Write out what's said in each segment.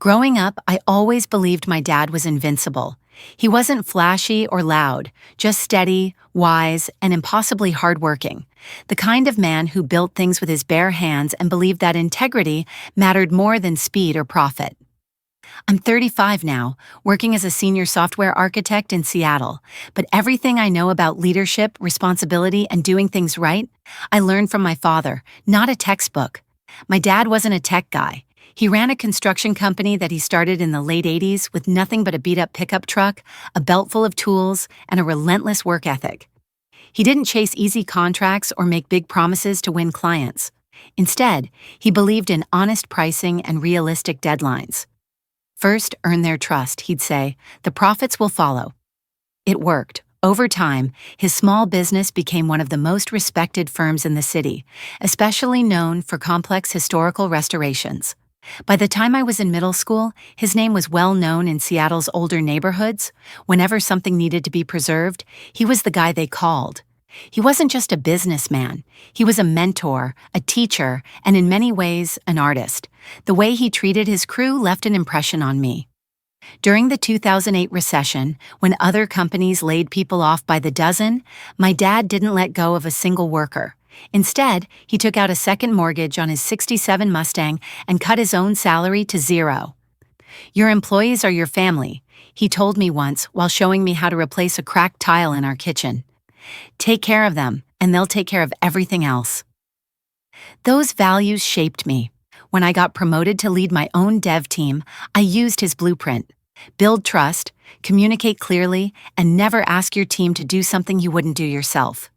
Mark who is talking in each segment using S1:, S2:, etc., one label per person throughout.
S1: Growing up, I always believed my dad was invincible. He wasn't flashy or loud, just steady, wise, and impossibly hardworking. The kind of man who built things with his bare hands and believed that integrity mattered more than speed or profit. I'm 35 now, working as a senior software architect in Seattle, but everything I know about leadership, responsibility, and doing things right, I learned from my father, not a textbook. My dad wasn't a tech guy. He ran a construction company that he started in the late 80s with nothing but a beat-up pickup truck, a belt full of tools, and a relentless work ethic. He didn't chase easy contracts or make big promises to win clients. Instead, he believed in honest pricing and realistic deadlines. First, earn their trust, he'd say. The profits will follow. It worked. Over time, his small business became one of the most respected firms in the city, especially known for complex historical restorations. By the time I was in middle school, his name was well known in Seattle's older neighborhoods. Whenever something needed to be preserved, he was the guy they called. He wasn't just a businessman. He was a mentor, a teacher, and in many ways, an artist. The way he treated his crew left an impression on me. During the 2008 recession, when other companies laid people off by the dozen, my dad didn't let go of a single worker. Instead, he took out a second mortgage on his '67 Mustang and cut his own salary to zero. "Your employees are your family," he told me once while showing me how to replace a cracked tile in our kitchen. "Take care of them, and they'll take care of everything else." Those values shaped me. When I got promoted to lead my own dev team, I used his blueprint. Build trust, communicate clearly, and never ask your team to do something you wouldn't do yourself.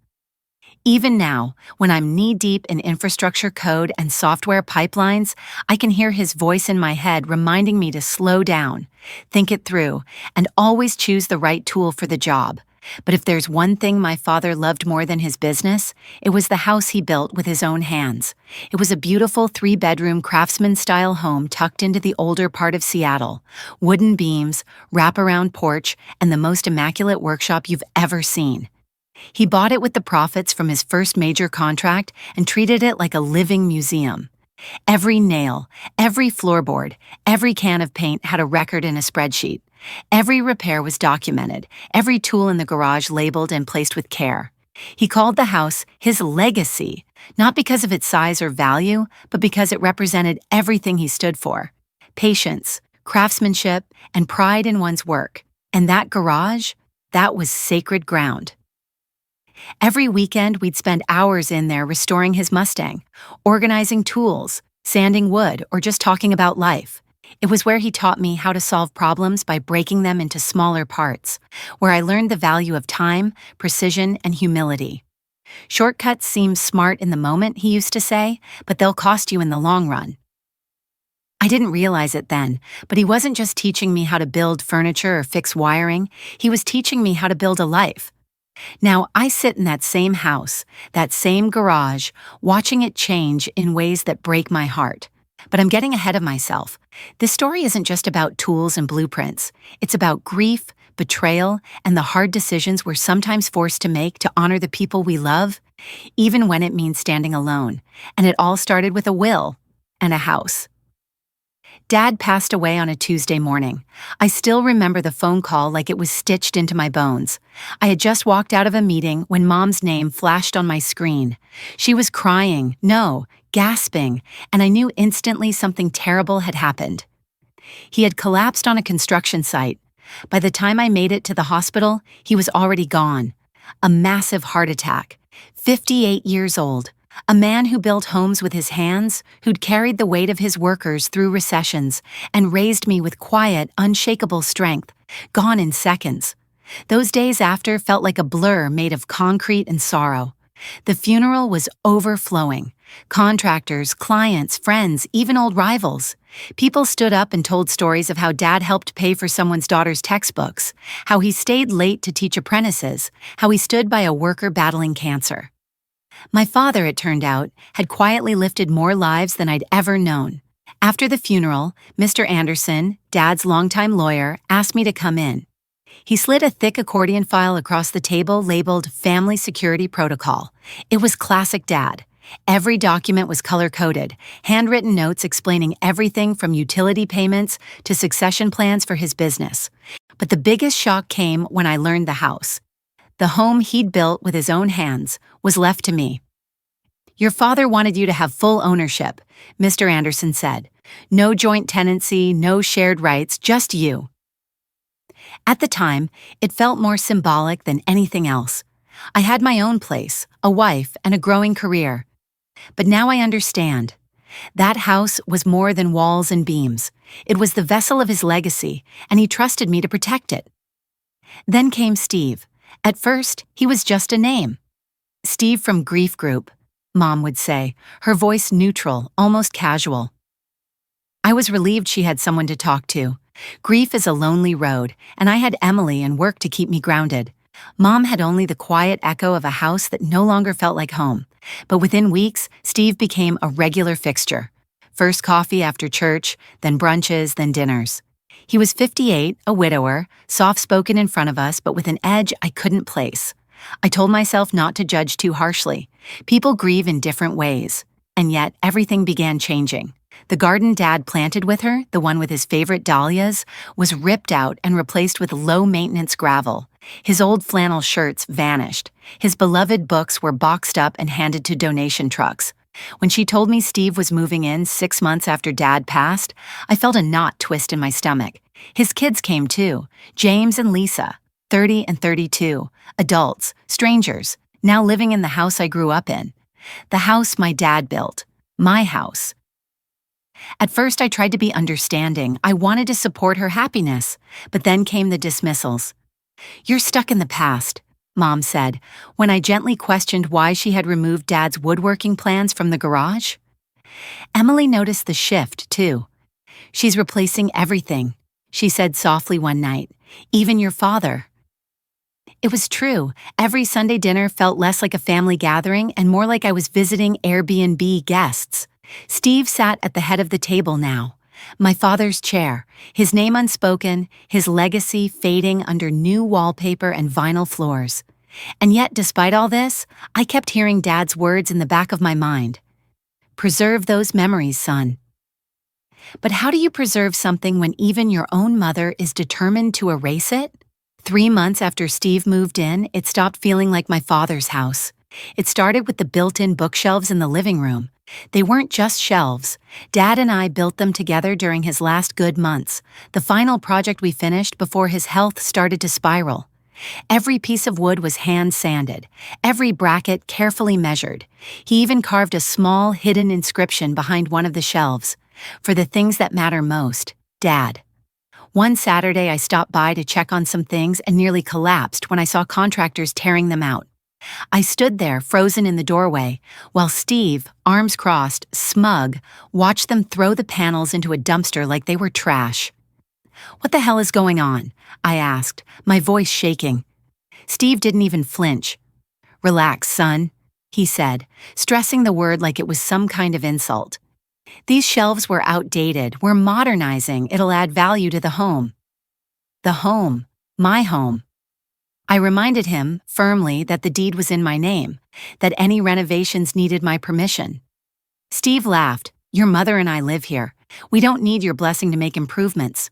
S1: Even now, when I'm knee-deep in infrastructure code and software pipelines, I can hear his voice in my head reminding me to slow down, think it through, and always choose the right tool for the job. But if there's one thing my father loved more than his business, it was the house he built with his own hands. It was a beautiful 3-bedroom craftsman-style home tucked into the older part of Seattle. Wooden beams, wraparound porch, and the most immaculate workshop you've ever seen. He bought it with the profits from his first major contract and treated it like a living museum. Every nail, every floorboard, every can of paint had a record in a spreadsheet. Every repair was documented, every tool in the garage labeled and placed with care. He called the house his legacy, not because of its size or value, but because it represented everything he stood for: patience, craftsmanship, and pride in one's work. And that garage, that was sacred ground. Every weekend, we'd spend hours in there restoring his Mustang, organizing tools, sanding wood, or just talking about life. It was where he taught me how to solve problems by breaking them into smaller parts, where I learned the value of time, precision, and humility. "Shortcuts seem smart in the moment," he used to say, "but they'll cost you in the long run." I didn't realize it then, but he wasn't just teaching me how to build furniture or fix wiring, he was teaching me how to build a life. Now, I sit in that same house, that same garage, watching it change in ways that break my heart. But I'm getting ahead of myself. This story isn't just about tools and blueprints. It's about grief, betrayal, and the hard decisions we're sometimes forced to make to honor the people we love, even when it means standing alone. And it all started with a will and a house. Dad passed away on a Tuesday morning. I still remember the phone call like it was stitched into my bones. I had just walked out of a meeting when Mom's name flashed on my screen. She was crying, no, gasping, and I knew instantly something terrible had happened. He had collapsed on a construction site. By the time I made it to the hospital, he was already gone. A massive heart attack. 58 years old. A man who built homes with his hands, who'd carried the weight of his workers through recessions and raised me with quiet, unshakable strength, gone in seconds. Those days after felt like a blur made of concrete and sorrow. The funeral was overflowing. Contractors, clients, friends, even old rivals. People stood up and told stories of how Dad helped pay for someone's daughter's textbooks, how he stayed late to teach apprentices, how he stood by a worker battling cancer. My father, it turned out, had quietly lifted more lives than I'd ever known. After the funeral, Mr. Anderson, Dad's longtime lawyer, asked me to come in. He slid a thick accordion file across the table labeled Family Security Protocol. It was classic Dad. Every document was color-coded, handwritten notes explaining everything from utility payments to succession plans for his business. But the biggest shock came when I learned the house. The home he'd built with his own hands was left to me. "Your father wanted you to have full ownership," Mr. Anderson said. "No joint tenancy, no shared rights, just you." At the time, it felt more symbolic than anything else. I had my own place, a wife, and a growing career. But now I understand. That house was more than walls and beams. It was the vessel of his legacy, and he trusted me to protect it. Then came Steve. At first, he was just a name. "Steve from Grief Group," Mom would say, her voice neutral, almost casual. I was relieved she had someone to talk to. Grief is a lonely road, and I had Emily and work to keep me grounded. Mom had only the quiet echo of a house that no longer felt like home. But within weeks, Steve became a regular fixture. First coffee after church, then brunches, then dinners. He was 58, a widower, soft-spoken in front of us, but with an edge I couldn't place. I told myself not to judge too harshly. People grieve in different ways. And yet, everything began changing. The garden Dad planted with her, the one with his favorite dahlias, was ripped out and replaced with low-maintenance gravel. His old flannel shirts vanished. His beloved books were boxed up and handed to donation trucks. When she told me Steve was moving in 6 months after Dad passed, I felt a knot twist in my stomach. His kids came too, James and Lisa, 30 and 32, adults, strangers, now living in the house I grew up in. The house my dad built. My house. At first I tried to be understanding. I wanted to support her happiness. But then came the dismissals. "You're stuck in the past," Mom said, when I gently questioned why she had removed Dad's woodworking plans from the garage. Emily noticed the shift, too. "She's replacing everything," she said softly one night. "Even your father." It was true. Every Sunday dinner felt less like a family gathering and more like I was visiting Airbnb guests. Steve sat at the head of the table now. My father's chair, his name unspoken, his legacy fading under new wallpaper and vinyl floors. And yet, despite all this, I kept hearing Dad's words in the back of my mind. "Preserve those memories, son." But how do you preserve something when even your own mother is determined to erase it? 3 months after Steve moved in, it stopped feeling like my father's house. It started with the built-in bookshelves in the living room. They weren't just shelves. Dad and I built them together during his last good months, the final project we finished before his health started to spiral. Every piece of wood was hand-sanded, every bracket carefully measured. He even carved a small, hidden inscription behind one of the shelves. "For the things that matter most, Dad." One Saturday I stopped by to check on some things and nearly collapsed when I saw contractors tearing them out. I stood there, frozen in the doorway, while Steve, arms crossed, smug, watched them throw the panels into a dumpster like they were trash. "What the hell is going on?" I asked, my voice shaking. Steve didn't even flinch. "Relax, son," he said, stressing the word like it was some kind of insult. "These shelves were outdated. We're modernizing. It'll add value to the home." The home. My home. I reminded him, firmly, that the deed was in my name, that any renovations needed my permission. Steve laughed. "Your mother and I live here. We don't need your blessing to make improvements."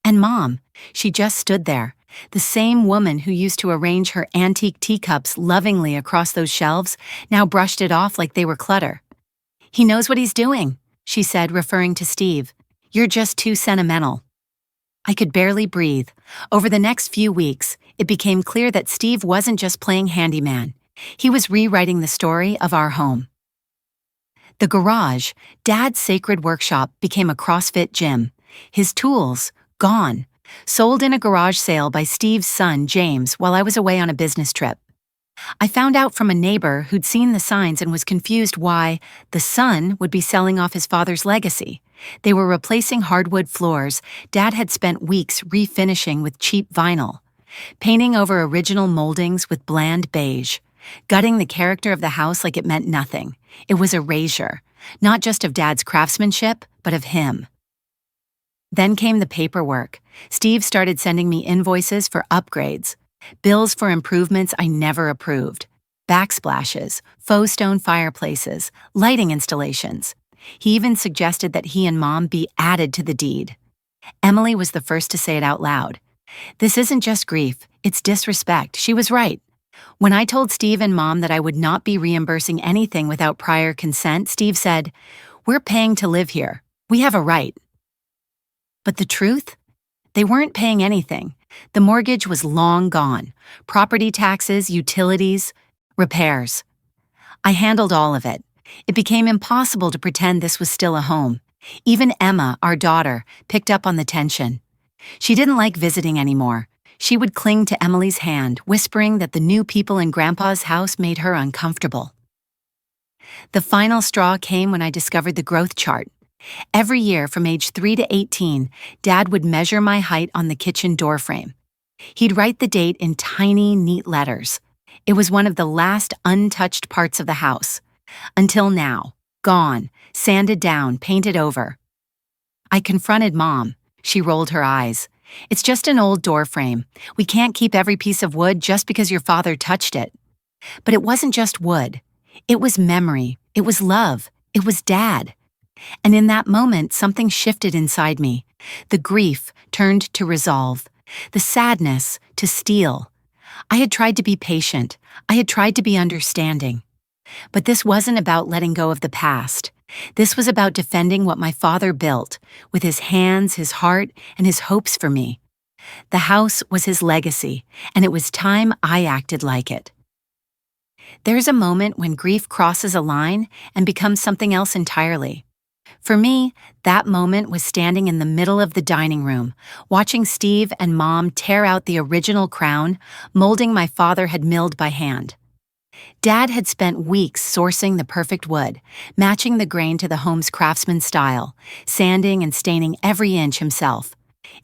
S1: And Mom, she just stood there, the same woman who used to arrange her antique teacups lovingly across those shelves, now brushed it off like they were clutter. "He knows what he's doing," she said, referring to Steve. "You're just too sentimental." I could barely breathe. Over the next few weeks, it became clear that Steve wasn't just playing handyman. He was rewriting the story of our home. The garage, Dad's sacred workshop, became a CrossFit gym. His tools, gone. Sold in a garage sale by Steve's son, James, while I was away on a business trip. I found out from a neighbor who'd seen the signs and was confused why the son would be selling off his father's legacy. They were replacing hardwood floors Dad had spent weeks refinishing with cheap vinyl, painting over original moldings with bland beige, gutting the character of the house like it meant nothing. It was erasure, not just of Dad's craftsmanship, but of him. Then came the paperwork. Steve started sending me invoices for upgrades, bills for improvements I never approved. backsplashes, faux stone fireplaces, lighting installations. He even suggested that he and Mom be added to the deed. Emily was the first to say it out loud. This isn't just grief, it's disrespect. She was right. When I told Steve and Mom that I would not be reimbursing anything without prior consent, Steve said, "We're paying to live here. We have a right." But the truth? They weren't paying anything. The mortgage was long gone. Property taxes, utilities, repairs. I handled all of it. It became impossible to pretend this was still a home. Even Emma, our daughter, picked up on the tension. She didn't like visiting anymore. She would cling to Emily's hand, whispering that the new people in Grandpa's house made her uncomfortable. The final straw came when I discovered the growth chart. Every year from age 3 to 18, Dad would measure my height on the kitchen doorframe. He'd write the date in tiny, neat letters. It was one of the last untouched parts of the house. Until now, gone, sanded down, painted over. I confronted Mom. She rolled her eyes. "It's just an old doorframe. We can't keep every piece of wood just because your father touched it." But it wasn't just wood. It was memory. It was love. It was Dad. And in that moment, something shifted inside me. The grief turned to resolve. The sadness to steel. I had tried to be patient. I had tried to be understanding. But this wasn't about letting go of the past. This was about defending what my father built, with his hands, his heart, and his hopes for me. The house was his legacy, and it was time I acted like it. There's a moment when grief crosses a line and becomes something else entirely. For me, that moment was standing in the middle of the dining room, watching Steve and Mom tear out the original crown, molding my father had milled by hand. Dad had spent weeks sourcing the perfect wood, matching the grain to the home's craftsman style, sanding and staining every inch himself.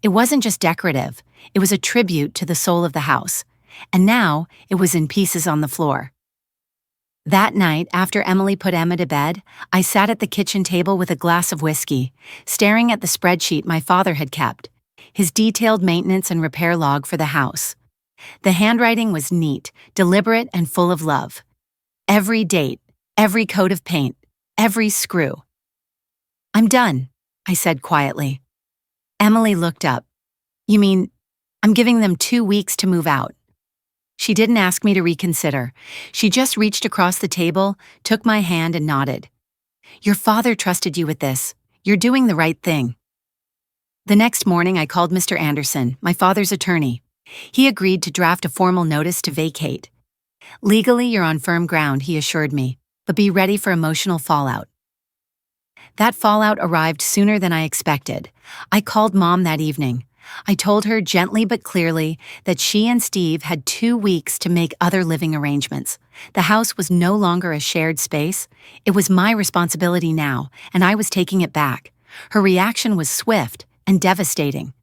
S1: It wasn't just decorative, it was a tribute to the soul of the house. And now, it was in pieces on the floor. That night, after Emily put Emma to bed, I sat at the kitchen table with a glass of whiskey, staring at the spreadsheet my father had kept, his detailed maintenance and repair log for the house. The handwriting was neat, deliberate, and full of love. Every date, every coat of paint, every screw. "I'm done," I said quietly. Emily looked up. "You mean, I'm giving them 2 weeks to move out?" She didn't ask me to reconsider. She just reached across the table, took my hand, and nodded. "Your father trusted you with this. You're doing the right thing." The next morning, I called Mr. Anderson, my father's attorney. He agreed to draft a formal notice to vacate. "Legally, you're on firm ground," he assured me, "but be ready for emotional fallout." That fallout arrived sooner than I expected. I called Mom that evening. I told her gently but clearly that she and Steve had 2 weeks to make other living arrangements. The house was no longer a shared space. It was my responsibility now, and I was taking it back. Her reaction was swift and devastating.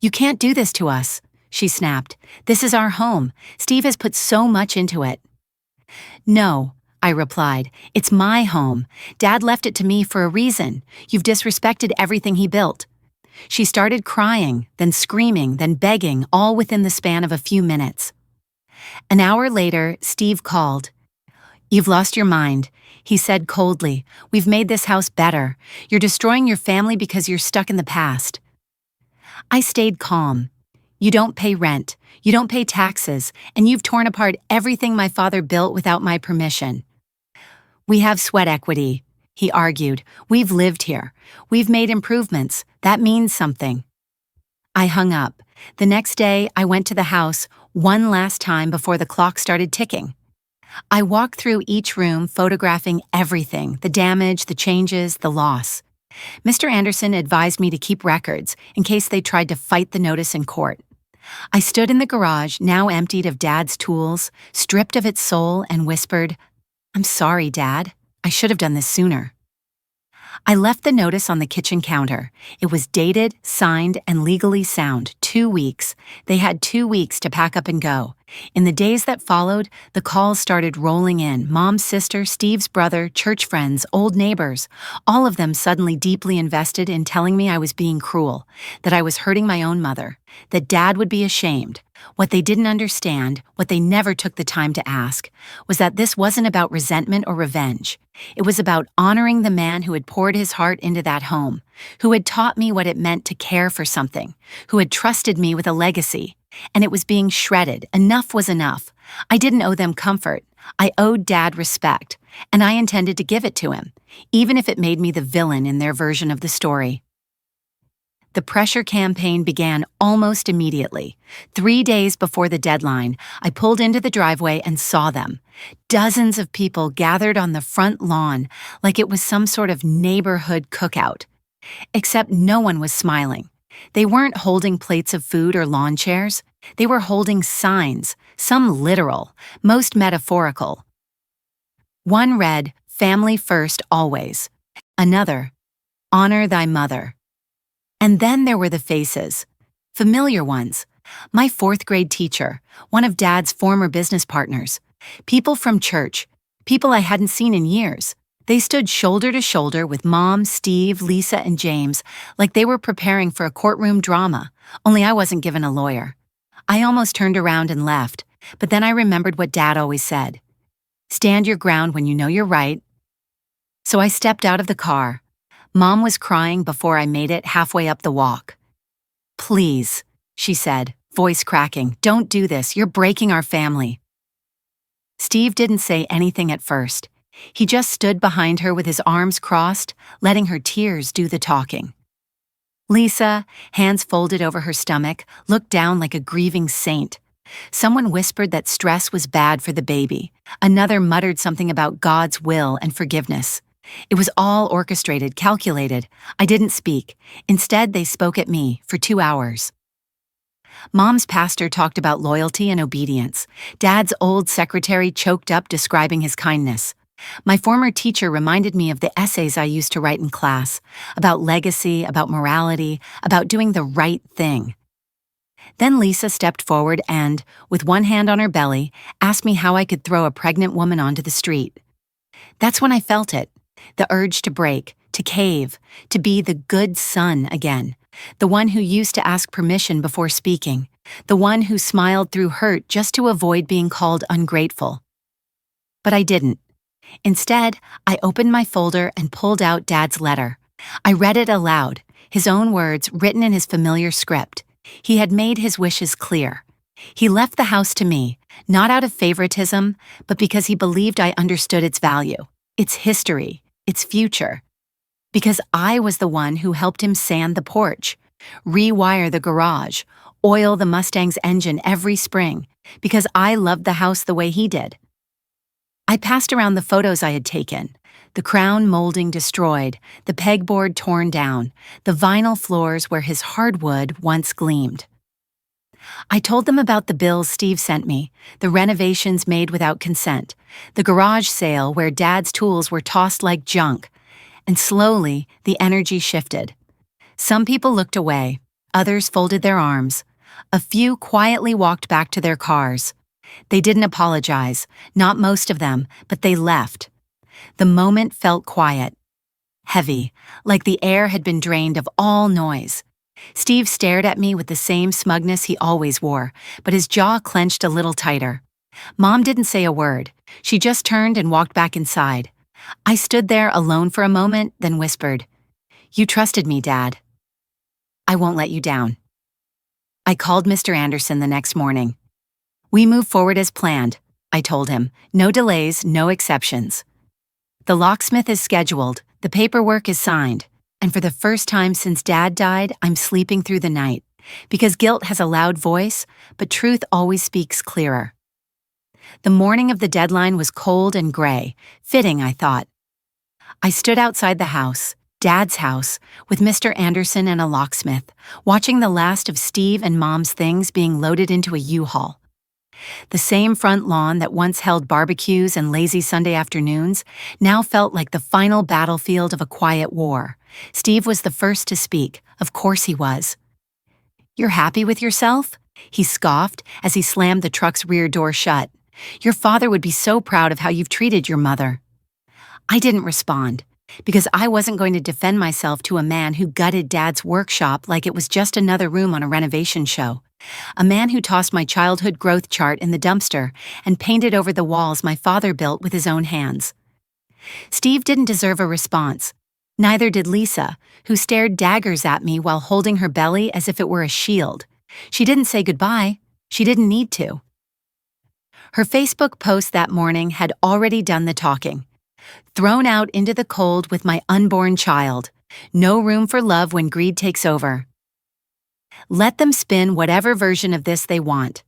S1: "You can't do this to us," she snapped. "This is our home. Steve has put so much into it." "No," I replied. "It's my home. Dad left it to me for a reason. You've disrespected everything he built." She started crying, then screaming, then begging, all within the span of a few minutes. An hour later, Steve called. "You've lost your mind," he said coldly. "We've made this house better. You're destroying your family because you're stuck in the past." I stayed calm. "You don't pay rent, you don't pay taxes, and you've torn apart everything my father built without my permission." "We have sweat equity," he argued. "We've lived here. We've made improvements. That means something." I hung up. The next day, I went to the house one last time before the clock started ticking. I walked through each room, photographing everything, the damage, the changes, the loss. Mr. Anderson advised me to keep records in case they tried to fight the notice in court. I stood in the garage, now emptied of Dad's tools, stripped of its soul, and whispered, "I'm sorry, Dad. I should have done this sooner." I left the notice on the kitchen counter. It was dated, signed, and legally sound. 2 weeks. They had 2 weeks to pack up and go. In the days that followed, the calls started rolling in. Mom's sister, Steve's brother, church friends, old neighbors, all of them suddenly deeply invested in telling me I was being cruel, that I was hurting my own mother, that Dad would be ashamed. What they didn't understand, what they never took the time to ask, was that this wasn't about resentment or revenge. It was about honoring the man who had poured his heart into that home, who had taught me what it meant to care for something, who had trusted me with a legacy. And it was being shredded. Enough was enough. I didn't owe them comfort. I owed Dad respect, and I intended to give it to him, even if it made me the villain in their version of the story. The pressure campaign began almost immediately. 3 days before the deadline, I pulled into the driveway and saw them. Dozens of people gathered on the front lawn like it was some sort of neighborhood cookout. Except no one was smiling. They weren't holding plates of food or lawn chairs. They were holding signs, some literal, most metaphorical. One read, "Family first always." Another, "Honor thy mother." And then there were the faces. Familiar ones. My fourth-grade teacher, one of Dad's former business partners. People from church, people I hadn't seen in years. They stood shoulder to shoulder with Mom, Steve, Lisa, and James, like they were preparing for a courtroom drama, only I wasn't given a lawyer. I almost turned around and left, but then I remembered what Dad always said. Stand your ground when you know you're right. So I stepped out of the car. Mom was crying before I made it halfway up the walk. "Please," she said, voice cracking, "don't do this. You're breaking our family." Steve didn't say anything at first. He just stood behind her with his arms crossed, letting her tears do the talking. Lisa, hands folded over her stomach, looked down like a grieving saint. Someone whispered that stress was bad for the baby. Another muttered something about God's will and forgiveness. It was all orchestrated, calculated. I didn't speak. Instead, they spoke at me for 2 hours. Mom's pastor talked about loyalty and obedience. Dad's old secretary choked up describing his kindness. My former teacher reminded me of the essays I used to write in class, about legacy, about morality, about doing the right thing. Then Lisa stepped forward and, with one hand on her belly, asked me how I could throw a pregnant woman onto the street. That's when I felt it. The urge to break, to cave, to be the good son again, the one who used to ask permission before speaking, the one who smiled through hurt just to avoid being called ungrateful. But I didn't. Instead, I opened my folder and pulled out Dad's letter. I read it aloud, his own words written in his familiar script. He had made his wishes clear. He left the house to me, not out of favoritism, but because he believed I understood its value, its history, its future. Because I was the one who helped him sand the porch, rewire the garage, oil the Mustang's engine every spring, because I loved the house the way he did. I passed around the photos I had taken, the crown molding destroyed, the pegboard torn down, the vinyl floors where his hardwood once gleamed. I told them about the bills Steve sent me, the renovations made without consent, the garage sale where Dad's tools were tossed like junk, and slowly the energy shifted. Some people looked away, others folded their arms. A few quietly walked back to their cars. They didn't apologize, not most of them, but they left. The moment felt quiet, heavy, like the air had been drained of all noise. Steve stared at me with the same smugness he always wore, but his jaw clenched a little tighter. Mom didn't say a word. She just turned and walked back inside. I stood there alone for a moment, then whispered, "You trusted me, Dad. I won't let you down." I called Mr. Anderson the next morning. "We move forward as planned," I told him. "No delays, no exceptions. The locksmith is scheduled, the paperwork is signed, and for the first time since Dad died, I'm sleeping through the night, because guilt has a loud voice, but truth always speaks clearer." The morning of the deadline was cold and gray, fitting, I thought. I stood outside the house, Dad's house, with Mr. Anderson and a locksmith, watching the last of Steve and Mom's things being loaded into a U-Haul. The same front lawn that once held barbecues and lazy Sunday afternoons now felt like the final battlefield of a quiet war. Steve was the first to speak. Of course he was. "You're happy with yourself?" He scoffed as he slammed the truck's rear door shut. "Your father would be so proud of how you've treated your mother." I didn't respond, because I wasn't going to defend myself to a man who gutted Dad's workshop like it was just another room on a renovation show. A man who tossed my childhood growth chart in the dumpster and painted over the walls my father built with his own hands. Steve didn't deserve a response. Neither did Lisa, who stared daggers at me while holding her belly as if it were a shield. She didn't say goodbye. She didn't need to. Her Facebook post that morning had already done the talking. "Thrown out into the cold with my unborn child. No room for love when greed takes over." Let them spin whatever version of this they want.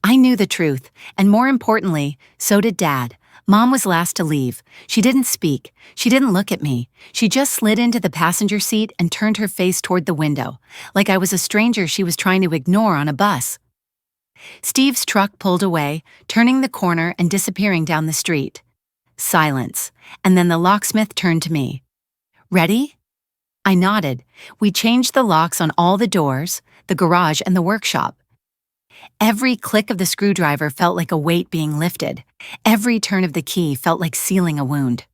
S1: I knew the truth, and more importantly, so did Dad. Mom was last to leave. She didn't speak. She didn't look at me. She just slid into the passenger seat and turned her face toward the window, like I was a stranger she was trying to ignore on a bus. Steve's truck pulled away, turning the corner and disappearing down the street. Silence, and then the locksmith turned to me. "Ready?" I nodded. We changed the locks on all the doors, the garage and the workshop. Every click of the screwdriver felt like a weight being lifted. Every turn of the key felt like sealing a wound.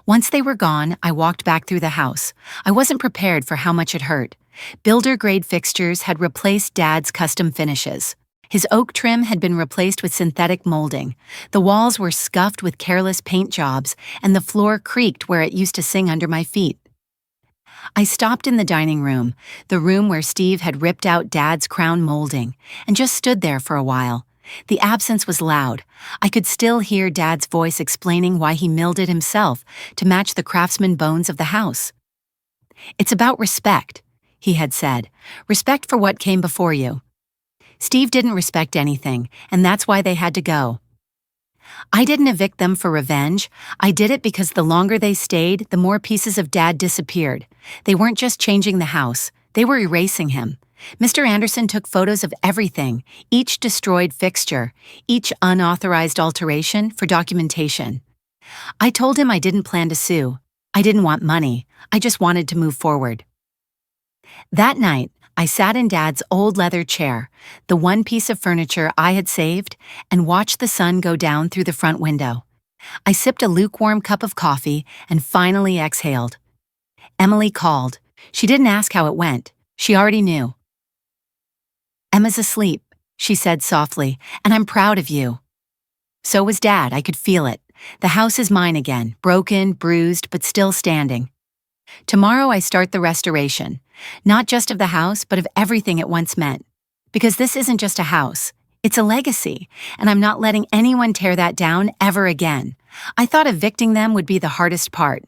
S1: Once they were gone, I walked back through the house. I wasn't prepared for how much it hurt. Builder-grade fixtures had replaced Dad's custom finishes. His oak trim had been replaced with synthetic molding. The walls were scuffed with careless paint jobs, and the floor creaked where it used to sing under my feet. I stopped in the dining room, the room where Steve had ripped out Dad's crown molding, and just stood there for a while. The absence was loud. I could still hear Dad's voice explaining why he milled it himself to match the craftsman bones of the house. "It's about respect," he had said. "Respect for what came before you." Steve didn't respect anything, and that's why they had to go. I didn't evict them for revenge. I did it because the longer they stayed, the more pieces of Dad disappeared. They weren't just changing the house, they were erasing him. Mr. Anderson took photos of everything, each destroyed fixture, each unauthorized alteration for documentation. I told him I didn't plan to sue. I didn't want money. I just wanted to move forward. That night, I sat in Dad's old leather chair, the one piece of furniture I had saved, and watched the sun go down through the front window. I sipped a lukewarm cup of coffee and finally exhaled. Emily called. She didn't ask how it went. She already knew. "Emma's asleep," she said softly, "and I'm proud of you." So was Dad. I could feel it. The house is mine again, broken, bruised, but still standing. Tomorrow I start the restoration, not just of the house, but of everything it once meant. Because this isn't just a house, it's a legacy, and I'm not letting anyone tear that down ever again. I thought evicting them would be the hardest part.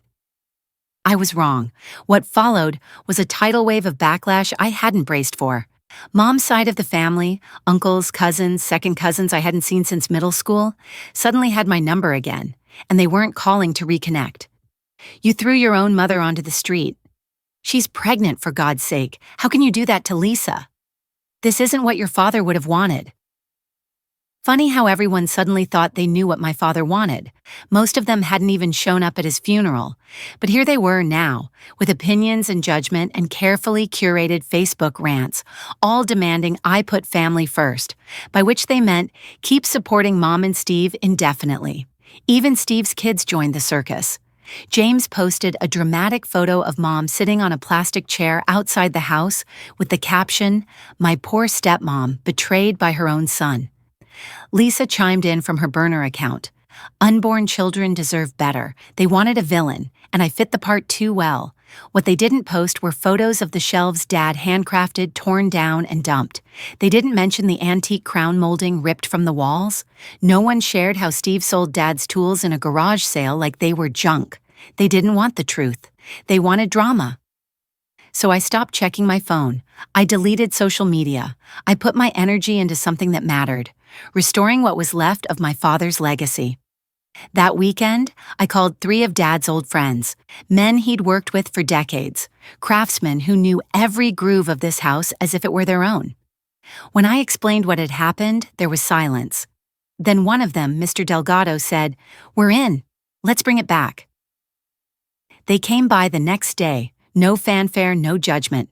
S1: I was wrong. What followed was a tidal wave of backlash I hadn't braced for. Mom's side of the family, uncles, cousins, second cousins I hadn't seen since middle school, suddenly had my number again, and they weren't calling to reconnect. "You threw your own mother onto the street. She's pregnant, for God's sake. How can you do that to Lisa? This isn't what your father would have wanted." Funny how everyone suddenly thought they knew what my father wanted. Most of them hadn't even shown up at his funeral. But here they were now, with opinions and judgment and carefully curated Facebook rants, all demanding I put family first, by which they meant keep supporting Mom and Steve indefinitely. Even Steve's kids joined the circus. James posted a dramatic photo of Mom sitting on a plastic chair outside the house with the caption, "My poor stepmom, betrayed by her own son." Lisa chimed in from her burner account. "Unborn children deserve better. They wanted a villain, and I fit the part too well." What they didn't post were photos of the shelves Dad handcrafted, torn down, and dumped. They didn't mention the antique crown molding ripped from the walls. No one shared how Steve sold Dad's tools in a garage sale like they were junk. They didn't want the truth. They wanted drama. So I stopped checking my phone. I deleted social media. I put my energy into something that mattered, restoring what was left of my father's legacy. That weekend, I called 3 of Dad's old friends, men he'd worked with for decades, craftsmen who knew every groove of this house as if it were their own. When I explained what had happened, there was silence. Then one of them, Mr. Delgado, said, "We're in. Let's bring it back." They came by the next day, no fanfare, no judgment.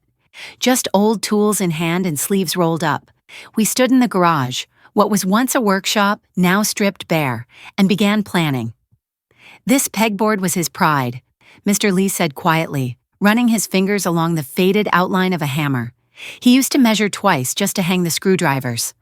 S1: Just old tools in hand and sleeves rolled up, We stood in the garage, what was once a workshop, now stripped bare, and began planning. This pegboard was his pride, Mr. Lee said quietly, running his fingers along the faded outline of a hammer. He used to measure twice just to hang the screwdrivers.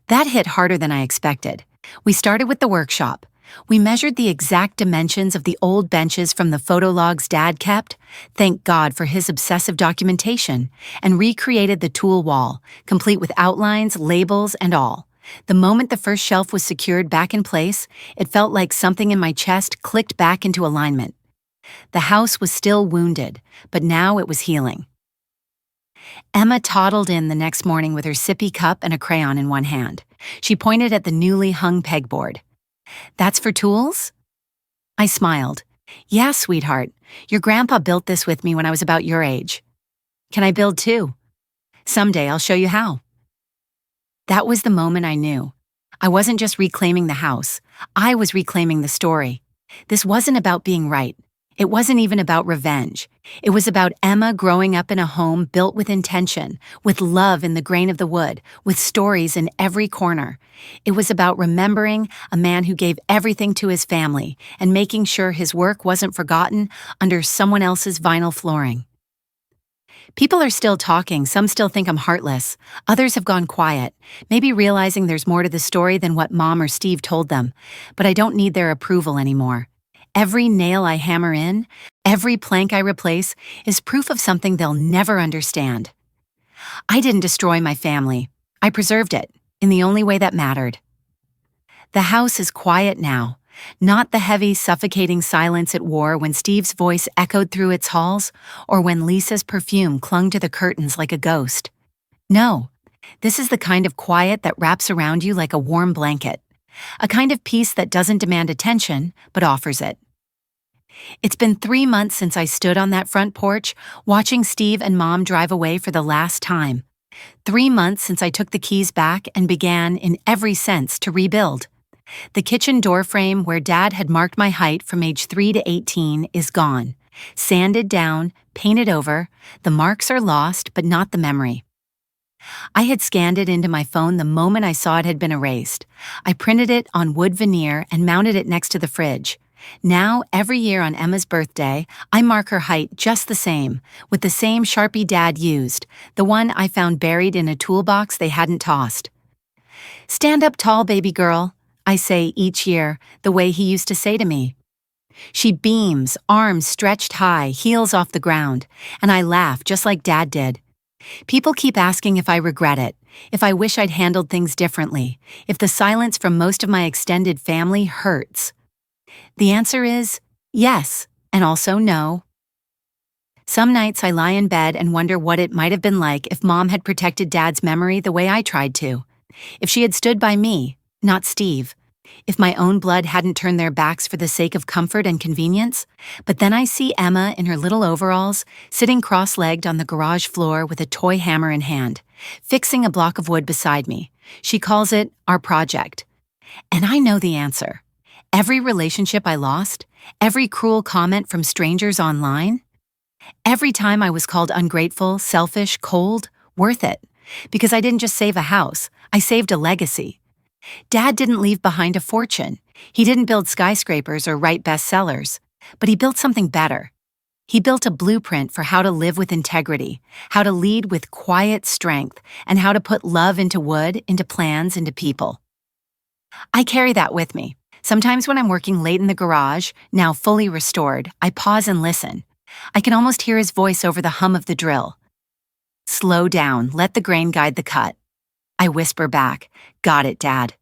S1: That hit harder than I expected. We started with the workshop. We measured the exact dimensions of the old benches from the photo logs Dad kept, thank God for his obsessive documentation, and recreated the tool wall, complete with outlines, labels, and all. The moment the first shelf was secured back in place, it felt like something in my chest clicked back into alignment. The house was still wounded, but now it was healing. Emma toddled in the next morning with her sippy cup and a crayon in one hand. She pointed at the newly hung pegboard. "That's for tools?" I smiled. "Yeah, sweetheart. Your grandpa built this with me when I was about your age. Can I build too? Someday I'll show you how." That was the moment I knew. I wasn't just reclaiming the house. I was reclaiming the story. This wasn't about being right. It wasn't even about revenge. It was about Emma growing up in a home built with intention, with love in the grain of the wood, with stories in every corner. It was about remembering a man who gave everything to his family and making sure his work wasn't forgotten under someone else's vinyl flooring. People are still talking. Some still think I'm heartless. Others have gone quiet, maybe realizing there's more to the story than what Mom or Steve told them. But I don't need their approval anymore. Every nail I hammer in, every plank I replace, is proof of something they'll never understand. I didn't destroy my family. I preserved it, in the only way that mattered. The house is quiet now, not the heavy, suffocating silence it wore when Steve's voice echoed through its halls, or when Lisa's perfume clung to the curtains like a ghost. No, this is the kind of quiet that wraps around you like a warm blanket, a kind of peace that doesn't demand attention, but offers it. It's been 3 months since I stood on that front porch, watching Steve and Mom drive away for the last time. 3 months since I took the keys back and began, in every sense, to rebuild. The kitchen door frame where Dad had marked my height from age 3 to 18 is gone. Sanded down, painted over, the marks are lost, but not the memory. I had scanned it into my phone the moment I saw it had been erased. I printed it on wood veneer and mounted it next to the fridge. Now, every year on Emma's birthday, I mark her height just the same, with the same Sharpie Dad used, the one I found buried in a toolbox they hadn't tossed. "Stand up tall, baby girl," I say each year, the way he used to say to me. She beams, arms stretched high, heels off the ground, and I laugh just like Dad did. People keep asking if I regret it, if I wish I'd handled things differently, if the silence from most of my extended family hurts. The answer is yes, and also no. Some nights I lie in bed and wonder what it might have been like if Mom had protected Dad's memory the way I tried to. If she had stood by me, not Steve. If my own blood hadn't turned their backs for the sake of comfort and convenience. But then I see Emma in her little overalls, sitting cross-legged on the garage floor with a toy hammer in hand, fixing a block of wood beside me. She calls it our project. And I know the answer. Every relationship I lost, every cruel comment from strangers online, every time I was called ungrateful, selfish, cold, worth it. Because I didn't just save a house, I saved a legacy. Dad didn't leave behind a fortune. He didn't build skyscrapers or write bestsellers, but he built something better. He built a blueprint for how to live with integrity, how to lead with quiet strength, and how to put love into wood, into plans, into people. I carry that with me. Sometimes when I'm working late in the garage, now fully restored, I pause and listen. I can almost hear his voice over the hum of the drill. "Slow down, let the grain guide the cut." I whisper back, "Got it, Dad."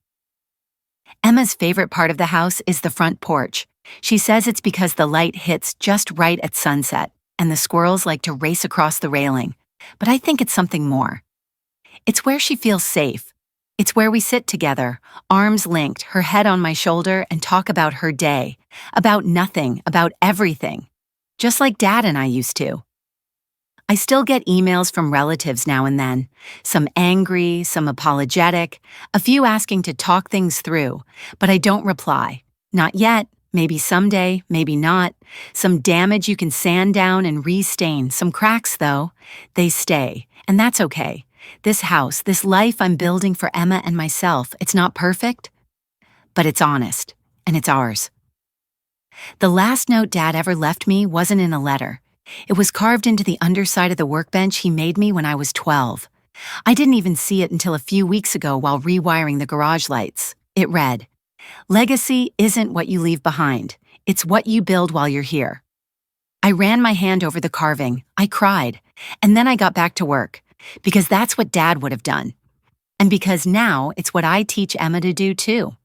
S1: Emma's favorite part of the house is the front porch. She says it's because the light hits just right at sunset, and the squirrels like to race across the railing. But I think it's something more. It's where she feels safe. It's where we sit together, arms linked, her head on my shoulder, and talk about her day, about nothing, about everything, just like Dad and I used to. I still get emails from relatives now and then, some angry, some apologetic, a few asking to talk things through, but I don't reply. Not yet, maybe someday, maybe not. Some damage you can sand down and restain, some cracks though, they stay, and that's okay. This house, this life I'm building for Emma and myself, it's not perfect, but it's honest, and it's ours. The last note Dad ever left me wasn't in a letter. It was carved into the underside of the workbench he made me when I was 12. I didn't even see it until a few weeks ago while rewiring the garage lights. It read, "Legacy isn't what you leave behind. It's what you build while you're here." I ran my hand over the carving, I cried, and then I got back to work, because that's what Dad would have done. And because now it's what I teach Emma to do too.